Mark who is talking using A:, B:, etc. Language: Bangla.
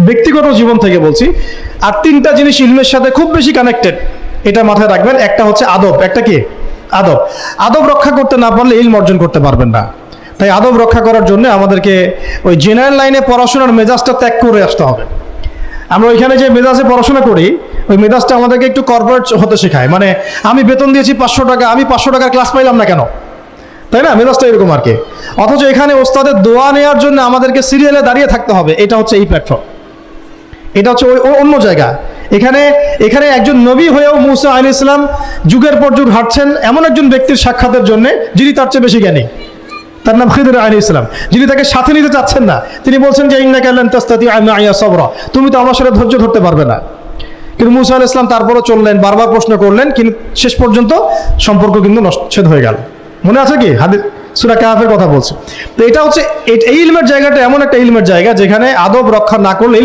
A: ব্যক্তিগত জীবন থেকে বলছি। আর তিনটা জিনিস ইলমের সাথে খুব বেশি কানেক্টেড, এটা মাথায় রাখবেন। একটা হচ্ছে আদব। একটা কি? আদব। আদব রক্ষা করতে না পারলে ইলম অর্জন করতে পারবেন না। তাই আদব রক্ষা করার জন্য আমাদেরকে ওই জেনারেল লাইনে পড়াশোনার মেজাজটা ত্যাগ করে আসতে হবে। আমরা ওইখানে যে মেজাজে পড়াশোনা করি, ওই মেজাজটা আমাদেরকে একটু কর্পোরেট হতে শেখায়। মানে আমি বেতন দিয়েছি 500 টাকা, আমি 500 টাকার ক্লাস পাইলাম না কেন, তাই না? মেজাজটা এরকম আর কি। অথচ এখানে ওস্তাদের দোয়া নেওয়ার জন্য আমাদেরকে সিরিয়ালে দাঁড়িয়ে থাকতে হবে। এটা হচ্ছে এই প্ল্যাটফর্ম, এটা হচ্ছে ওই অন্য জায়গা। এখানে এখানে একজন নবী হয়েও মুসা আলাইহিস সালাম যুগের পর যুগ হাঁটছেন এমন একজন ব্যক্তির সাক্ষাতের জন্য যিনি তার চেয়ে বেশি জ্ঞানী। তার নাম খিদর আলাইহিস সালাম, যিনি তাকে সাথে নিতে চাচ্ছেন না। তিনি বলছেন যে ইন্নাকা লান তাস্তাতিআ মাইয়া সাবরা, তুমি তো আমার সাথে ধৈর্য ধরতে পারবে না। কিন্তু মুসা আলাইহিস সালাম তারপরও চললেন, বারবার প্রশ্ন করলেন, কিন্তু শেষ পর্যন্ত সম্পর্ক কিন্তু নষ্ট হয়ে গেল। মনে আছে কি? হাদিস সূরা কাহফের কথা বলছে। তো এটা হচ্ছে এই ইলমের জায়গাটা এমন একটা ইলমের জায়গা যেখানে আদব রক্ষা না করলে